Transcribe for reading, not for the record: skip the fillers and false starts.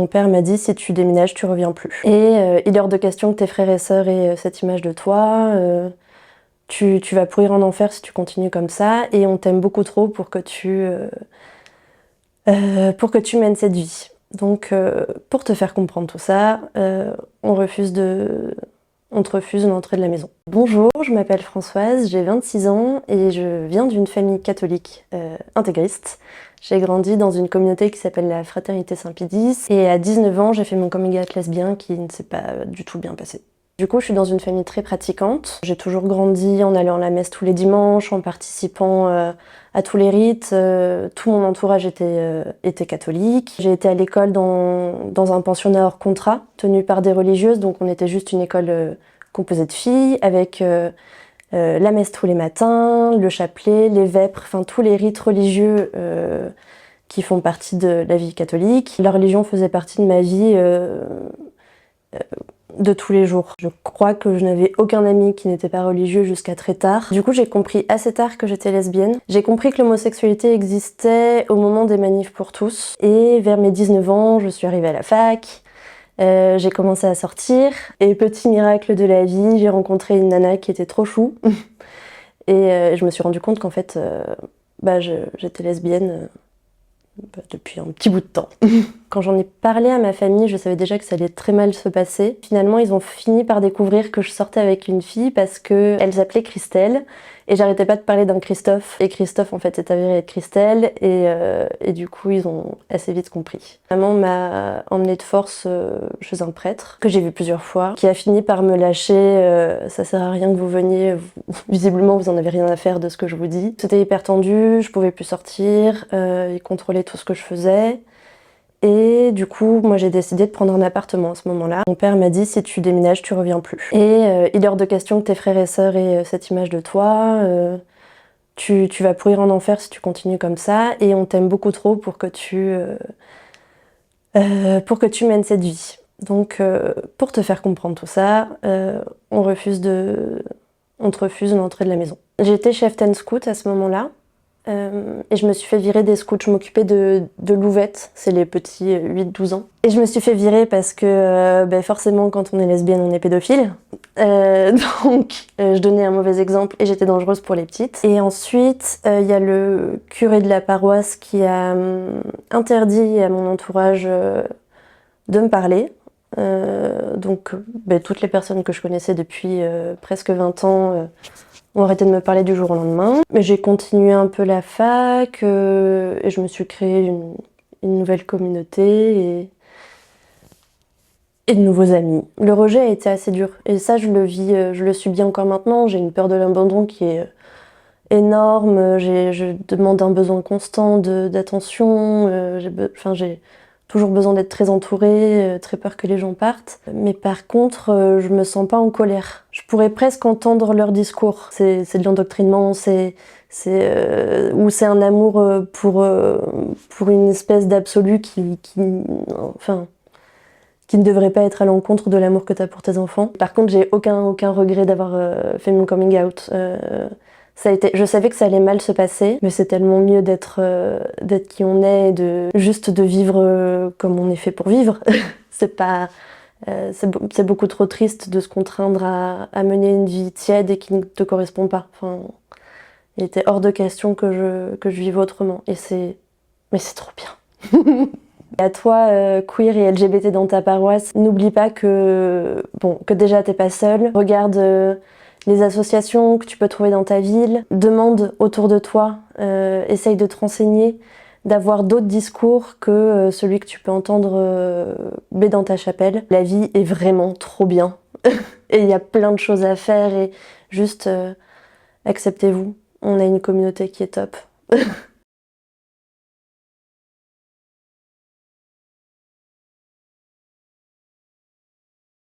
Mon père m'a dit si tu déménages, tu reviens plus. Et il est hors de question que tes frères et sœurs aient cette image de toi. Tu vas pourrir en enfer si tu continues comme ça. Et on t'aime beaucoup trop pour que tu mènes cette vie. Donc pour te faire comprendre tout ça, on te refuse l'entrée de la maison. Bonjour, je m'appelle Françoise, j'ai 26 ans et je viens d'une famille catholique intégriste. J'ai grandi dans une communauté qui s'appelle la Fraternité Saint-Pie-X et à 19 ans, j'ai fait mon coming out lesbien qui ne s'est pas du tout bien passé. Du coup, je suis dans une famille très pratiquante. J'ai toujours grandi en allant à la messe tous les dimanches, en participant à tous les rites. Tout mon entourage était catholique. J'ai été à l'école dans un pensionnat hors contrat, tenu par des religieuses, donc on était juste une école composée de filles, avec la messe tous les matins, le chapelet, les vêpres, enfin tous les rites religieux qui font partie de la vie catholique. La religion faisait partie de ma vie de tous les jours. Je crois que je n'avais aucun ami qui n'était pas religieux jusqu'à très tard. Du coup, j'ai compris assez tard que j'étais lesbienne. J'ai compris que l'homosexualité existait au moment des manifs pour tous. Et vers mes 19 ans, je suis arrivée à la fac. J'ai commencé à sortir. Et petit miracle de la vie, j'ai rencontré une nana qui était trop chou. Et je me suis rendu compte qu'en fait, j'étais lesbienne depuis un petit bout de temps. Quand j'en ai parlé à ma famille, je savais déjà que ça allait très mal se passer. Finalement, ils ont fini par découvrir que je sortais avec une fille parce qu'elle s'appelait Christelle et j'arrêtais pas de parler d'un Christophe. Et Christophe, en fait, s'est avéré être Christelle et du coup, ils ont assez vite compris. Maman m'a emmenée de force chez un prêtre que j'ai vu plusieurs fois, qui a fini par me lâcher. Ça sert à rien que vous veniez, visiblement, vous en avez rien à faire de ce que je vous dis. C'était hyper tendu, je pouvais plus sortir, ils contrôlaient tout ce que je faisais. Et du coup, moi j'ai décidé de prendre un appartement à ce moment-là. Mon père m'a dit si tu déménages, tu reviens plus. Et il est hors de question que tes frères et sœurs aient cette image de toi. Tu vas pourrir en enfer si tu continues comme ça. Et on t'aime beaucoup trop pour que tu mènes cette vie. Donc pour te faire comprendre tout ça, on te refuse l'entrée de la maison. J'étais chef ten scout à ce moment-là. Et je me suis fait virer des scouts. Je m'occupais de louvettes, c'est les petits 8-12 ans. Et je me suis fait virer parce que forcément quand on est lesbienne on est pédophile. Donc je donnais un mauvais exemple et j'étais dangereuse pour les petites. Et ensuite il y a le curé de la paroisse qui a interdit à mon entourage de me parler. Donc toutes les personnes que je connaissais depuis presque 20 ans ont arrêté de me parler du jour au lendemain. Mais j'ai continué un peu la fac et je me suis créée une nouvelle communauté et de nouveaux amis. Le rejet a été assez dur et ça je le subis encore maintenant. J'ai une peur de l'abandon qui est énorme. Je demande un besoin constant d'attention. J'ai toujours besoin d'être très entourée, très peur que les gens partent. Mais par contre, je me sens pas en colère. Je pourrais presque entendre leur discours. C'est de l'endoctrinement, ou c'est un amour pour une espèce d'absolu qui ne devrait pas être à l'encontre de l'amour que t'as pour tes enfants. Par contre, j'ai aucun regret d'avoir fait mon coming out. Je savais que ça allait mal se passer, mais c'est tellement mieux d'être qui on est et de vivre comme on est fait pour vivre. C'est beaucoup trop triste de se contraindre à mener une vie tiède et qui ne te correspond pas. Enfin, il était hors de question que je vive autrement. Mais c'est trop bien. À toi, queer et LGBT dans ta paroisse, n'oublie pas que déjà t'es pas seule. Regarde les associations que tu peux trouver dans ta ville, demande autour de toi, essaye de te renseigner, d'avoir d'autres discours que celui que tu peux entendre dans ta chapelle. La vie est vraiment trop bien et il y a plein de choses à faire et juste acceptez-vous. On a une communauté qui est top.